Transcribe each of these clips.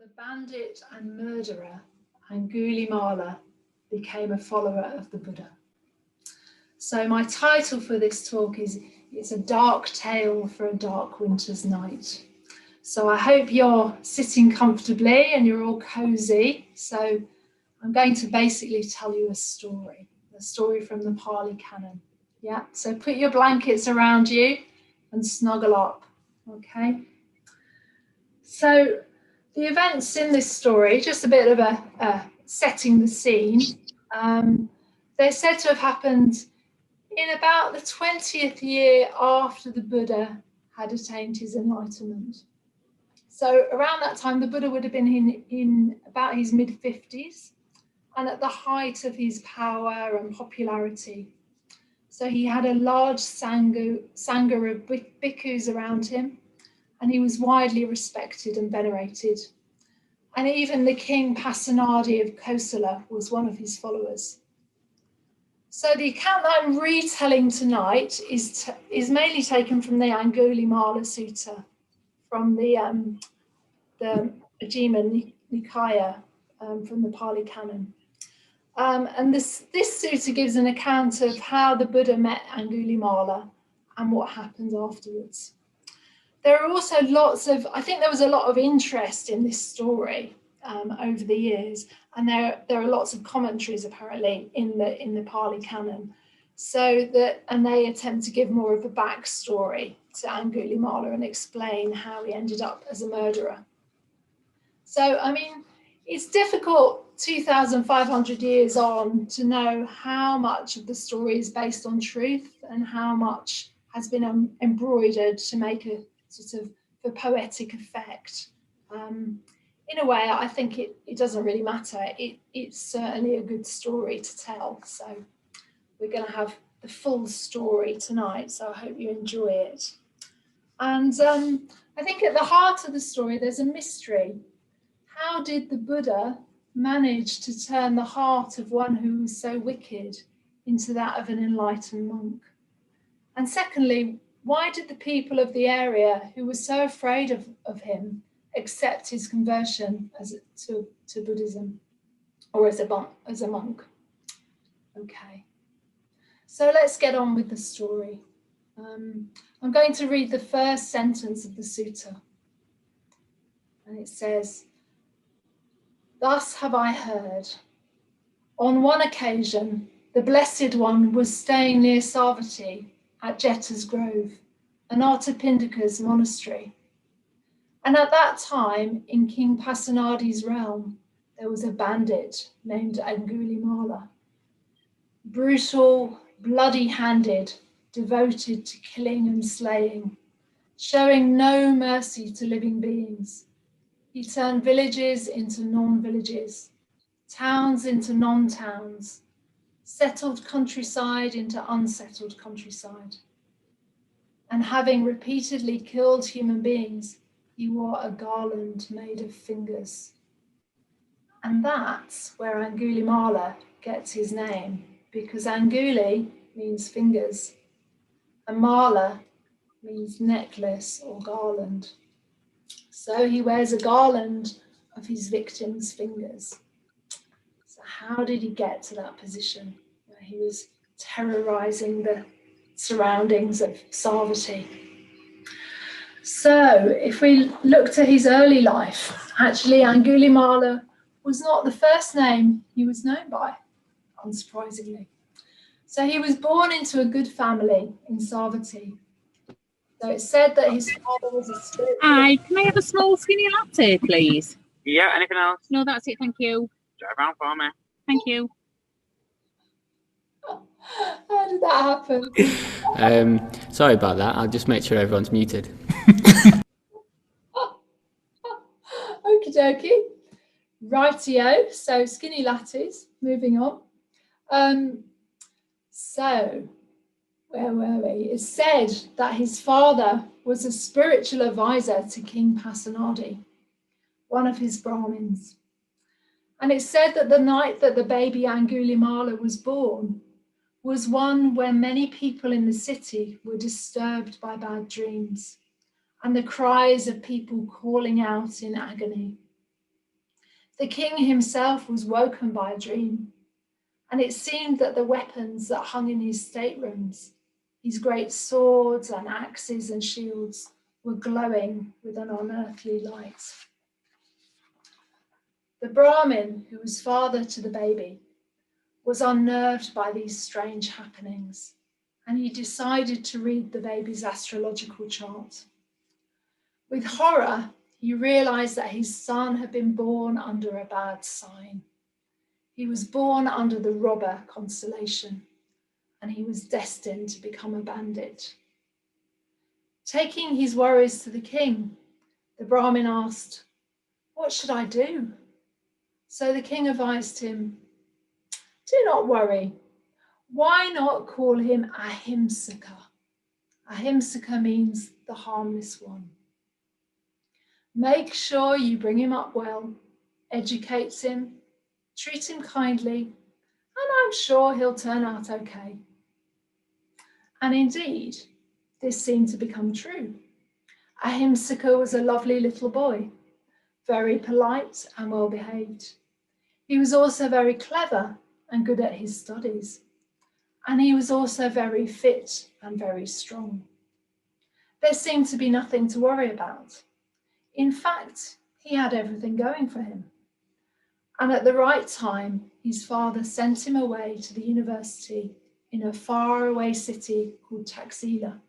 The bandit and murderer Angulimala became a follower of the Buddha. So my title for this talk is It's a Dark Tale for a Dark Winter's Night. So I hope you're sitting comfortably and you're all cozy. So I'm going to basically tell you a story from the Pali Canon. Yeah, so put your blankets around you and snuggle up, okay? So the events in this story, just a bit of a setting the scene, they're said to have happened in about the 20th year after the Buddha had attained his enlightenment. So around that time, the Buddha would have been in about his mid-50s and at the height of his power and popularity. So he had a large sangha of bhikkhus around him, and he was widely respected and venerated. And even the king Prajñāśrī of Kosala was one of his followers. So the account that I'm retelling tonight is mainly taken from the Angulimala Sutta, from the Prajñāśrī Nikaya, from the Pali Canon. And this sutta gives an account of how the Buddha met Angulimala and what happened afterwards. There are also I think there was a lot of interest in this story over the years, and there are lots of commentaries apparently in the Pali Canon. And they attempt to give more of a backstory to Angulimala and explain how he ended up as a murderer. So, I mean, it's difficult 2,500 years on to know how much of the story is based on truth and how much has been embroidered to make a sort of for poetic effect. In a way, I think it doesn't really matter. It's certainly a good story to tell. So we're going to have the full story tonight. So I hope you enjoy it. And I think at the heart of the story, there's a mystery. How did the Buddha manage to turn the heart of one who was so wicked into that of an enlightened monk? And secondly, why did the people of the area who were so afraid of him accept his conversion to Buddhism or as a monk? Okay, so let's get on with the story. I'm going to read the first sentence of the sutta. And it says, "Thus have I heard. On one occasion, the Blessed One was staying near Savatthi at Jeta's Grove, Anathapindika's monastery. And at that time, in King Prajñāśrī's realm, there was a bandit named Angulimala, brutal, bloody-handed, devoted to killing and slaying, showing no mercy to living beings. He turned villages into non-villages, towns into non-towns, settled countryside into unsettled countryside. And having repeatedly killed human beings, he wore a garland made of fingers." And that's where Angulimala gets his name, because Anguli means fingers, and Mala means necklace or garland. So he wears a garland of his victims' fingers. So how did he get to that position where he was terrorizing the surroundings of Savatthi? So if we look to his early life, actually Angulimala was not the first name he was known by, unsurprisingly. So he was born into a good family in Savatthi. So it's said that his father was a spiritual... Hi, can I have a small skinny latte, please? Yeah, anything else? No, that's it, thank you. Drive around for me. Thank you. How did that happen? Sorry about that. I'll just make sure everyone's muted. Okie dokie. Rightio. So skinny lattes. Moving on. So where were we? It's said that his father was a spiritual advisor to King Prajñāśrī, one of his Brahmins. And it's said that the night that the baby Angulimala was born was one when many people in the city were disturbed by bad dreams and the cries of people calling out in agony. The king himself was woken by a dream, and it seemed that the weapons that hung in his staterooms, his great swords and axes and shields, were glowing with an unearthly light. The Brahmin, who was father to the baby, was unnerved by these strange happenings, and he decided to read the baby's astrological chart. With horror, he realized that his son had been born under a bad sign. He was born under the robber constellation, and he was destined to become a bandit. Taking his worries to the king, the Brahmin asked, "What should I do?" So the king advised him, "Do not worry. Why not call him Ahimsaka?" Ahimsaka means the harmless one. Make sure you bring him up well, educate him, treat him kindly, and I'm sure he'll turn out okay. And indeed, this seemed to become true. Ahimsaka was a lovely little boy, very polite and well behaved. He was also very clever and good at his studies. And he was also very fit and very strong. There seemed to be nothing to worry about. In fact, he had everything going for him. And at the right time, his father sent him away to the university in a faraway city called Taxila.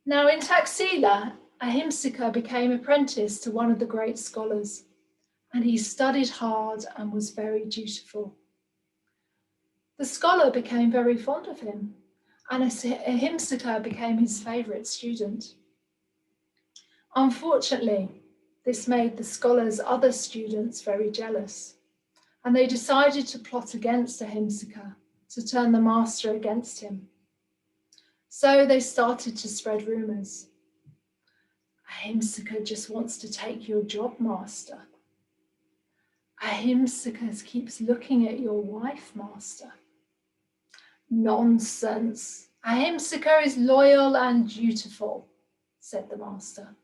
Now in Taxila, Ahimsaka became apprentice to one of the great scholars, and he studied hard and was very dutiful. The scholar became very fond of him, and Ahimsaka became his favourite student. Unfortunately, this made the scholar's other students very jealous, and they decided to plot against Ahimsaka to turn the master against him. So they started to spread rumours. Ahimsaka just wants to take your job, master. Ahimsaka keeps looking at your wife, master. Nonsense. Ahimsaka is loyal and dutiful, said the master,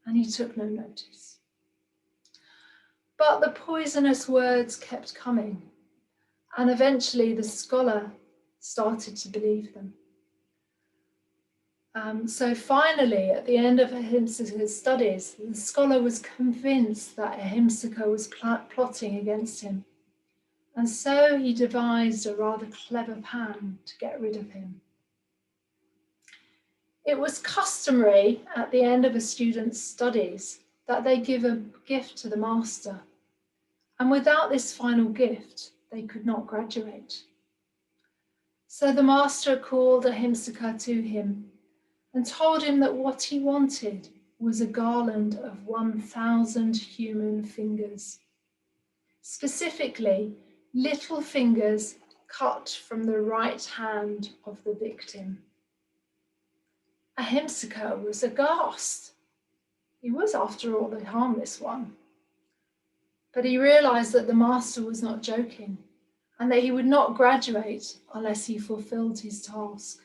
and he took no notice. But the poisonous words kept coming, and eventually the scholar started to believe them. So finally, at the end of Ahimsaka's studies, the scholar was convinced that Ahimsaka was plotting against him. And so he devised a rather clever plan to get rid of him. It was customary at the end of a student's studies that they give a gift to the master. And without this final gift, they could not graduate. So the master called Ahimsaka to him and told him that what he wanted was a garland of 1,000 human fingers. Specifically, little fingers cut from the right hand of the victim. Ahimsaka was aghast. He was, after all, the harmless one. But he realized that the master was not joking and that he would not graduate unless he fulfilled his task.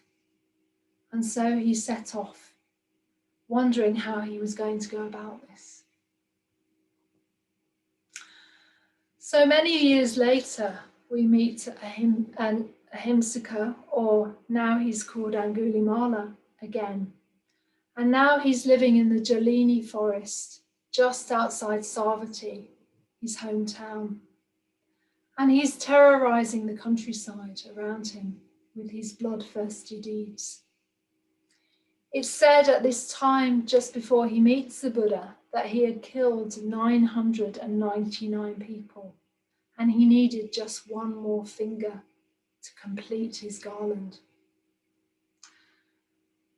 And so he set off, wondering how he was going to go about this. So many years later, we meet Ahimsaka, or now he's called Angulimala, again. And now he's living in the Jalini forest, just outside Savatthi, his hometown. And he's terrorizing the countryside around him with his bloodthirsty deeds. It's said at this time, just before he meets the Buddha, that he had killed 999 people, and he needed just one more finger to complete his garland.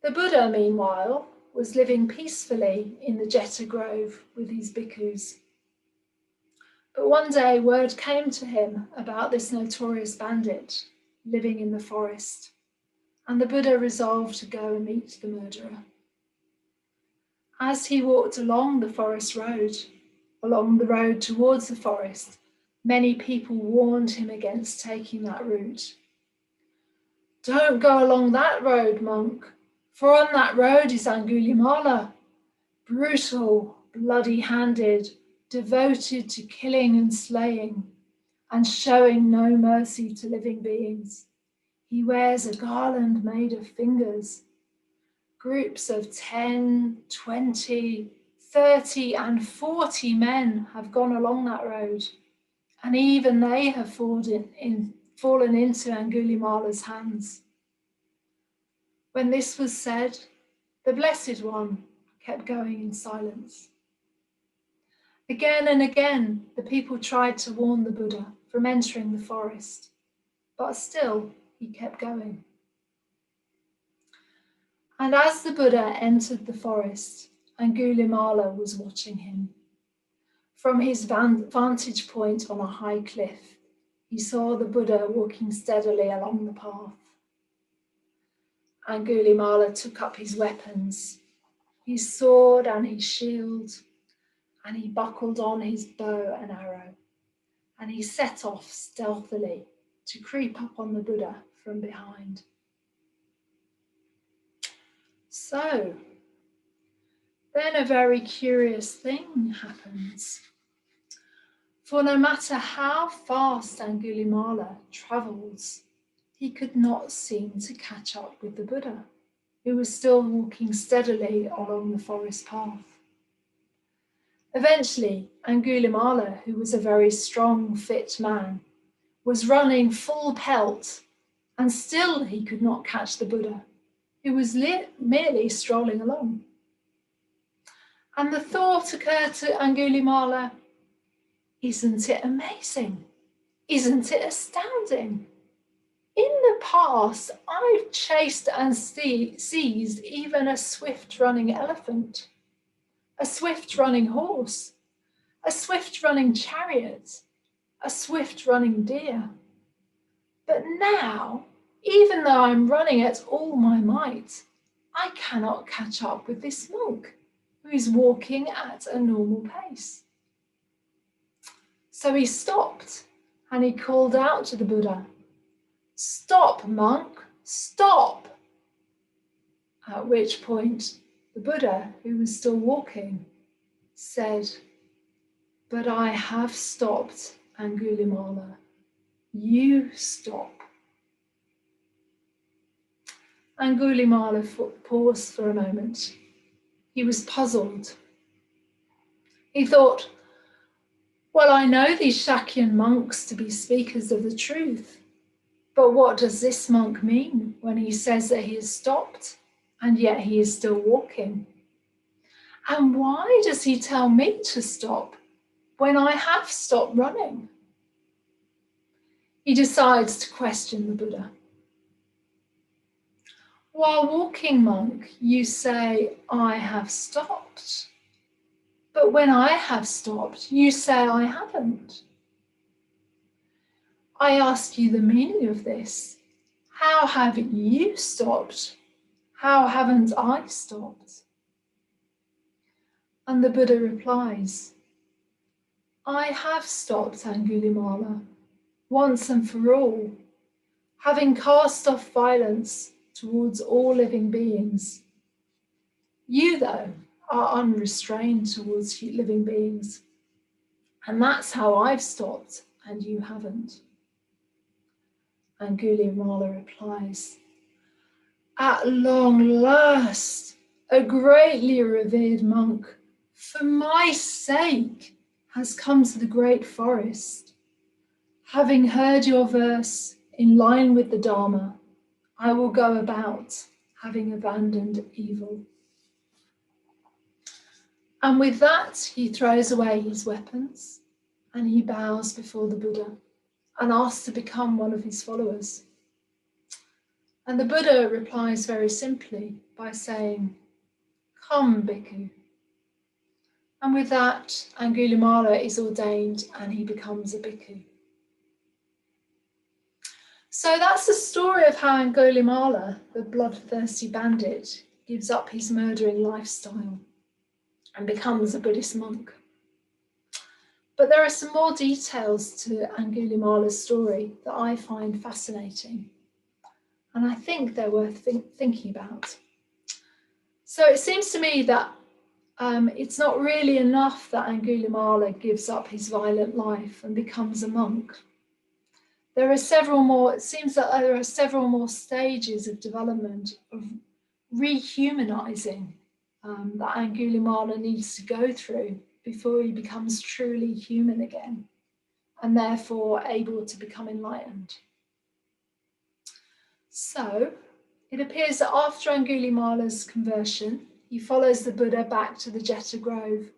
The Buddha, meanwhile, was living peacefully in the Jeta Grove with his bhikkhus. But one day word came to him about this notorious bandit living in the forest, and the Buddha resolved to go and meet the murderer. As he walked along the road towards the forest, many people warned him against taking that route. "Don't go along that road, monk, for on that road is Angulimala, brutal, bloody-handed, devoted to killing and slaying and showing no mercy to living beings. He wears a garland made of fingers. Groups of 10, 20, 30 and 40 men have gone along that road, and even they have fallen into Angulimala's hands. When this was said, the Blessed One kept going in silence. Again and again, the people tried to warn the Buddha from entering the forest, but still he kept going. And as the Buddha entered the forest, Angulimala was watching him. From his vantage point on a high cliff, he saw the Buddha walking steadily along the path. Angulimala took up his weapons, his sword and his shield, and he buckled on his bow and arrow, and he set off stealthily to creep up on the Buddha from behind. So, then a very curious thing happens. For no matter how fast Angulimala travels, he could not seem to catch up with the Buddha, who was still walking steadily along the forest path. Eventually, Angulimala, who was a very strong, fit man, was running full pelt, and still he could not catch the Buddha, who was merely strolling along. And the thought occurred to Angulimala, isn't it amazing? Isn't it astounding? In the past, I've chased and seized even a swift-running elephant, a swift-running horse, a swift-running chariot, a swift-running deer. But now, even though I'm running at all my might, I cannot catch up with this monk who is walking at a normal pace. So he stopped and he called out to the Buddha, "Stop, monk, stop!" At which point the Buddha, who was still walking, said, "But I have stopped, Angulimala. You stop." Angulimala paused for a moment. He was puzzled. He thought, well, I know these Shakyan monks to be speakers of the truth, but what does this monk mean when he says that he has stopped and yet he is still walking? And why does he tell me to stop when I have stopped running? He decides to question the Buddha. While walking, monk, you say, I have stopped. But when I have stopped, you say I haven't. I ask you the meaning of this. How have you stopped? How haven't I stopped? And the Buddha replies, I have stopped, Angulimala, once and for all, having cast off violence towards all living beings. You, though, are unrestrained towards living beings, and that's how I've stopped, and you haven't. Angulimala replies, at long last, a greatly revered monk, for my sake, has come to the great forest. Having heard your verse in line with the Dharma, I will go about, having abandoned evil. And with that, he throws away his weapons and he bows before the Buddha and asks to become one of his followers. And the Buddha replies very simply by saying, come, bhikkhu. And with that, Angulimala is ordained and he becomes a bhikkhu. So that's the story of how Angulimala, the bloodthirsty bandit, gives up his murdering lifestyle and becomes a Buddhist monk. But there are some more details to Angulimala's story that I find fascinating, and I think they're worth thinking about. So it seems to me that it's not really enough that Angulimala gives up his violent life and becomes a monk. It seems that there are several more stages of development of rehumanizing that Angulimala needs to go through before he becomes truly human again, and therefore able to become enlightened. So it appears that after Angulimala's conversion, he follows the Buddha back to the Jeta Grove,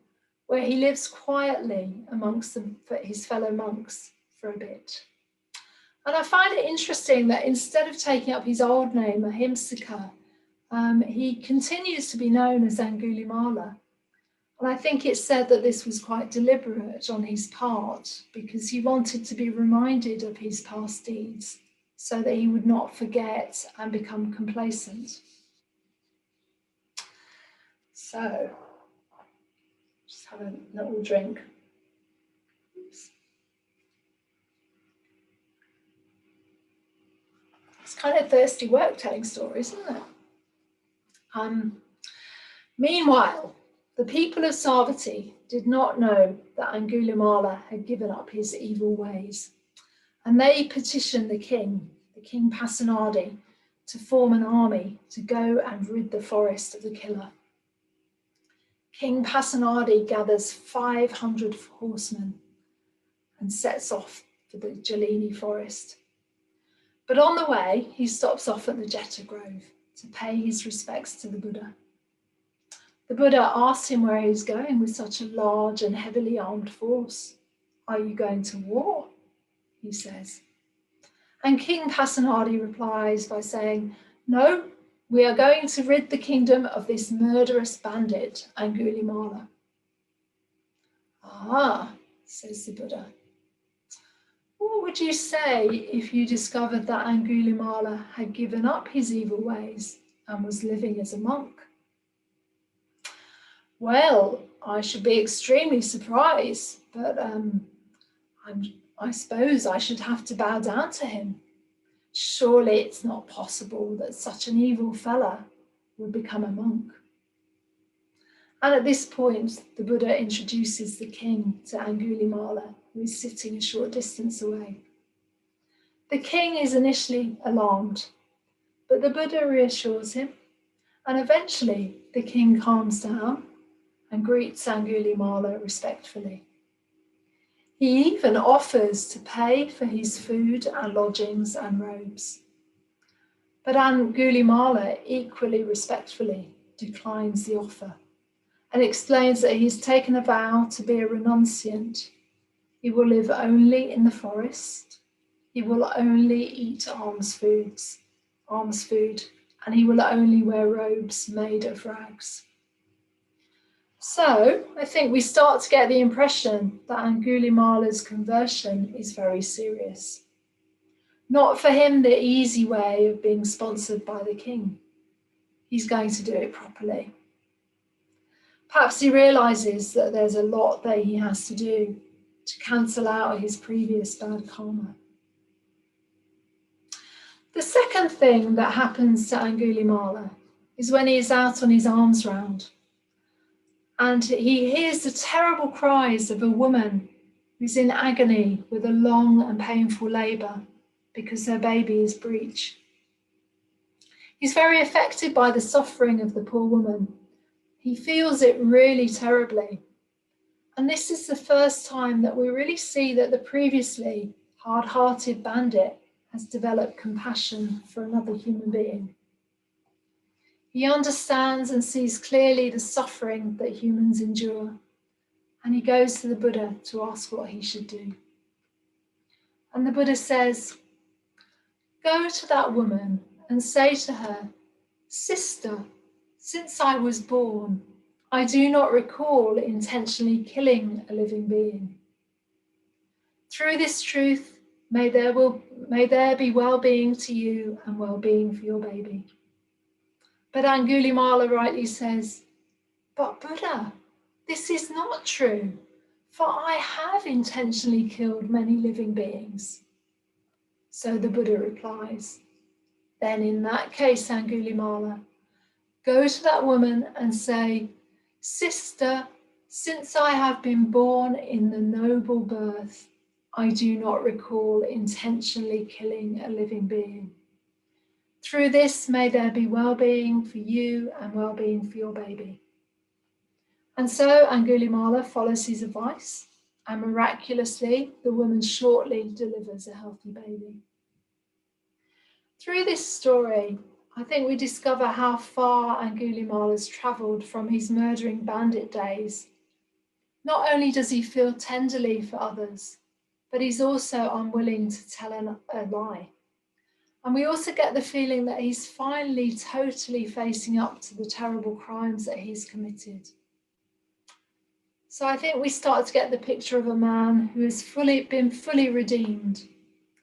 where he lives quietly amongst his fellow monks for a bit. And I find it interesting that instead of taking up his old name, Ahimsaka, he continues to be known as Angulimala. And I think it's said that this was quite deliberate on his part because he wanted to be reminded of his past deeds so that he would not forget and become complacent. So, just have a little drink. Oops. It's kind of thirsty work telling stories, isn't it? Meanwhile, the people of Savatthi did not know that Angulimala had given up his evil ways, and they petitioned the king Prajñāśrī, to form an army to go and rid the forest of the killer. King Prajñāśrī gathers 500 horsemen and sets off for the Jalini forest. But on the way, he stops off at the Jeta Grove to pay his respects to the Buddha. The Buddha asks him where he's going with such a large and heavily armed force. "Are you going to war?" he says. And King Prajñāśrī replies by saying, "No, we are going to rid the kingdom of this murderous bandit, Angulimala." "Ah," says the Buddha. "What would you say if you discovered that Angulimala had given up his evil ways and was living as a monk?" "Well, I should be extremely surprised, but I suppose I should have to bow down to him. Surely it's not possible that such an evil fella would become a monk." And at this point, the Buddha introduces the king to Angulimala, who is sitting a short distance away. The king is initially alarmed, but the Buddha reassures him, and eventually the king calms down and greets Angulimala respectfully. He even offers to pay for his food and lodgings and robes. But Angulimala equally respectfully declines the offer and explains that he's taken a vow to be a renunciant. He will live only in the forest. He will only eat alms food, and he will only wear robes made of rags. So I think we start to get the impression that Angulimala's conversion is very serious. Not for him the easy way of being sponsored by the king. He's going to do it properly. Perhaps he realizes that there's a lot that he has to do to cancel out his previous bad karma. The second thing that happens to Angulimala is when he is out on his alms round, and he hears the terrible cries of a woman who's in agony with a long and painful labour because her baby is breech. He's very affected by the suffering of the poor woman. He feels it really terribly. And this is the first time that we really see that the previously hard-hearted bandit has developed compassion for another human being. He understands and sees clearly the suffering that humans endure, and he goes to the Buddha to ask what he should do. And the Buddha says, "Go to that woman and say to her, 'Sister, since I was born, I do not recall intentionally killing a living being. Through this truth, may there be well-being to you and well-being for your baby.'" But Angulimala rightly says, "But Buddha, this is not true, for I have intentionally killed many living beings." So the Buddha replies, "Then in that case, Angulimala, go to that woman and say, Sister, since I have been born in the noble birth, I do not recall intentionally killing a living being. Through this, may there be well-being for you and well-being for your baby. And so Angulimala follows his advice, and miraculously, the woman shortly delivers a healthy baby. Through this story, I think we discover how far Angulimala has travelled from his murdering bandit days. Not only does he feel tenderly for others, but he's also unwilling to tell a lie. And we also get the feeling that he's finally totally facing up to the terrible crimes that he's committed. So I think we start to get the picture of a man who has been fully redeemed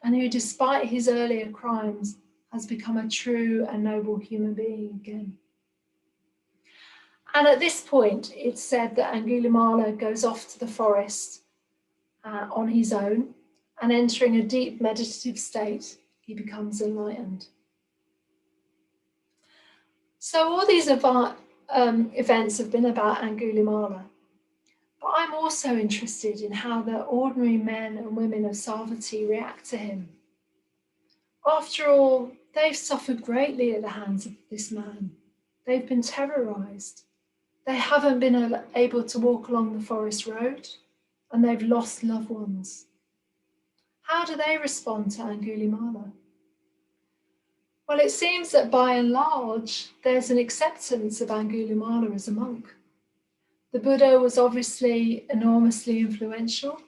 and who, despite his earlier crimes, has become a true and noble human being again. And at this point, it's said that Angulimala goes off to the forest on his own, and entering a deep meditative state, he becomes enlightened. So all these events have been about Angulimala, but I'm also interested in how the ordinary men and women of Savatthi react to him. After all, they've suffered greatly at the hands of this man. They've been terrorised. They haven't been able to walk along the forest road, and they've lost loved ones. How do they respond to Angulimala? Well, it seems that by and large, there's an acceptance of Angulimala as a monk. The Buddha was obviously enormously influential,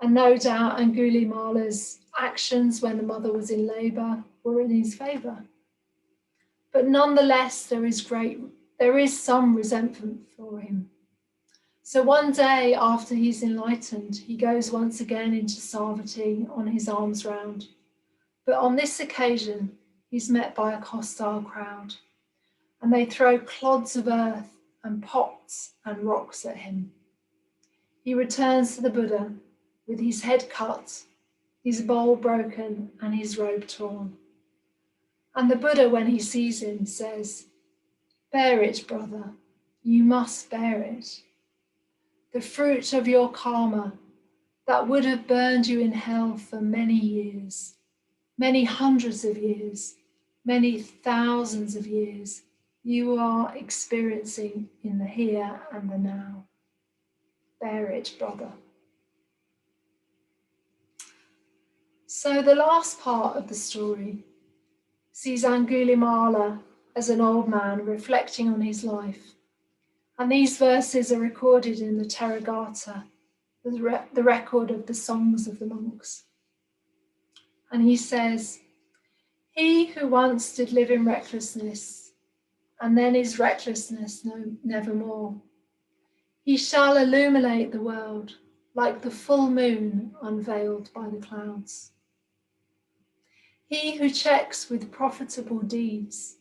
and no doubt Angulimala's actions when the mother was in labour were in his favour. But nonetheless, there is some resentment for him. So one day after he's enlightened, he goes once again into Savatthi on his alms round. But on this occasion, he's met by a hostile crowd, and they throw clods of earth and pots and rocks at him. He returns to the Buddha with his head cut, his bowl broken, and his robe torn. And the Buddha, when he sees him, says, "Bear it, brother, you must bear it. The fruit of your karma that would have burned you in hell for many years, many hundreds of years, many thousands of years, you are experiencing in the here and the now. Bear it, brother." So the last part of the story sees Angulimala as an old man reflecting on his life. And these verses are recorded in the Therigatha, the record of the songs of the monks. And he says, "He who once did live in recklessness, and then is recklessness nevermore, he shall illuminate the world like the full moon unveiled by the clouds. He who checks with profitable deeds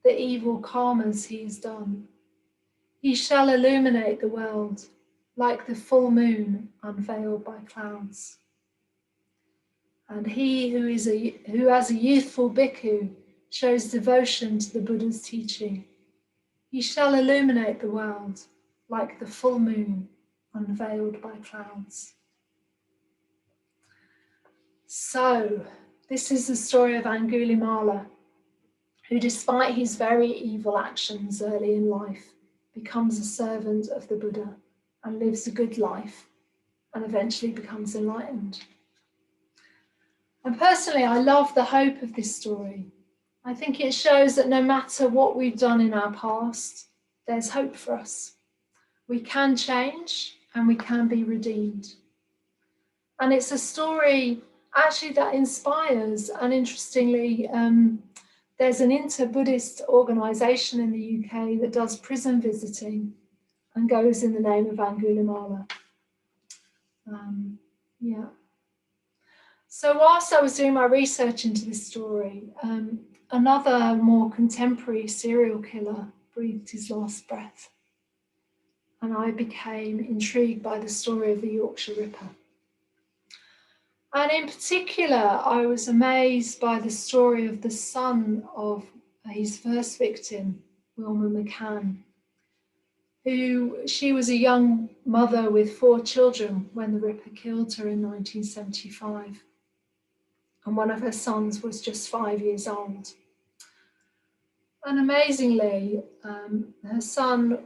the evil karmas he has done, he shall illuminate the world like the full moon unveiled by clouds. And he who as a youthful bhikkhu shows devotion to the Buddha's teaching, he shall illuminate the world like the full moon unveiled by clouds." So, this is the story of Angulimala, who, despite his very evil actions early in life, becomes a servant of the Buddha and lives a good life and eventually becomes enlightened. And personally, I love the hope of this story. I think it shows that no matter what we've done in our past, there's hope for us. We can change and we can be redeemed. And it's a story actually that inspires, and interestingly, there's an inter-Buddhist organisation in the UK that does prison visiting and goes in the name of Angulimala. So whilst I was doing my research into this story, another more contemporary serial killer breathed his last breath. And I became intrigued by the story of the Yorkshire Ripper. And in particular, I was amazed by the story of the son of his first victim, Wilma McCann, She was a young mother with 4 children when the Ripper killed her in 1975. And one of her sons was just 5 years old. And amazingly, her son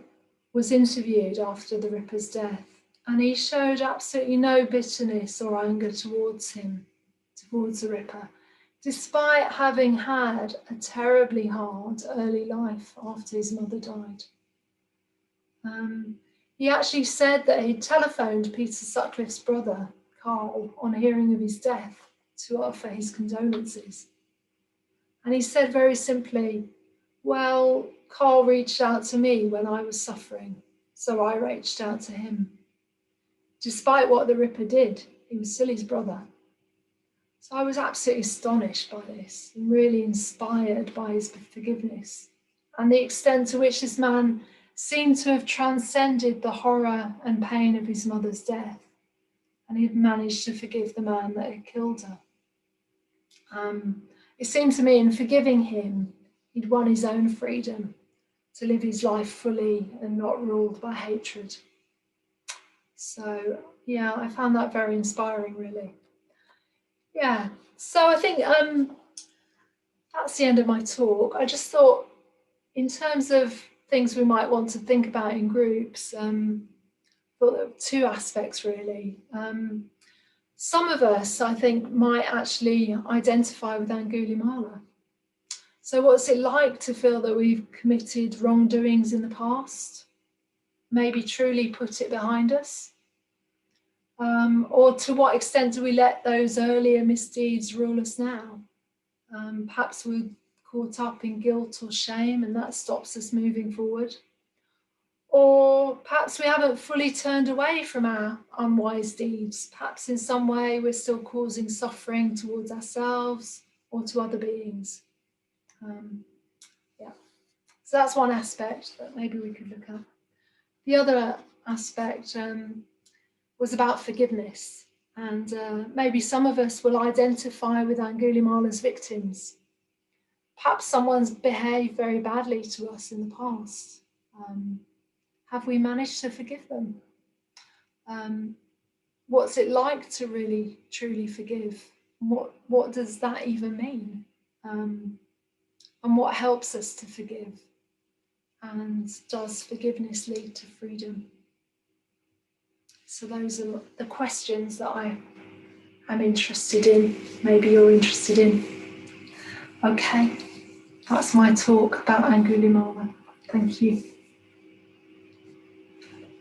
was interviewed after the Ripper's death, and he showed absolutely no bitterness or anger towards the Ripper, despite having had a terribly hard early life after his mother died. He actually said that he'd telephoned Peter Sutcliffe's brother, Carl, on hearing of his death to offer his condolences. And he said very simply, well, Carl reached out to me when I was suffering, so I reached out to him. Despite what the Ripper did, he was still his brother. So I was absolutely astonished by this and really inspired by his forgiveness and the extent to which this man seemed to have transcended the horror and pain of his mother's death, and he'd managed to forgive the man that had killed her. It seemed to me in forgiving him, he'd won his own freedom to live his life fully and not ruled by hatred. So, yeah, I found that very inspiring, really. Yeah, so I think that's the end of my talk. I just thought, in terms of things we might want to think about in groups, thought there were 2 aspects, really. Some of us, I think, might actually identify with Angulimala. So what's it like to feel that we've committed wrongdoings in the past? Maybe truly put it behind us? Or to what extent do we let those earlier misdeeds rule us now? Perhaps we're caught up in guilt or shame and that stops us moving forward. Or perhaps we haven't fully turned away from our unwise deeds. Perhaps in some way we're still causing suffering towards ourselves or to other beings. Yeah, so that's one aspect that maybe we could look at. The other aspect was about forgiveness, and maybe some of us will identify with Angulimala's victims. Perhaps someone's behaved very badly to us in the past. Have we managed to forgive them? What's it like to really, truly forgive? What does that even mean? And what helps us to forgive? And does forgiveness lead to freedom? So those are the questions that I'm interested in. Maybe you're interested in. Okay, that's my talk about Angulimala. Thank you.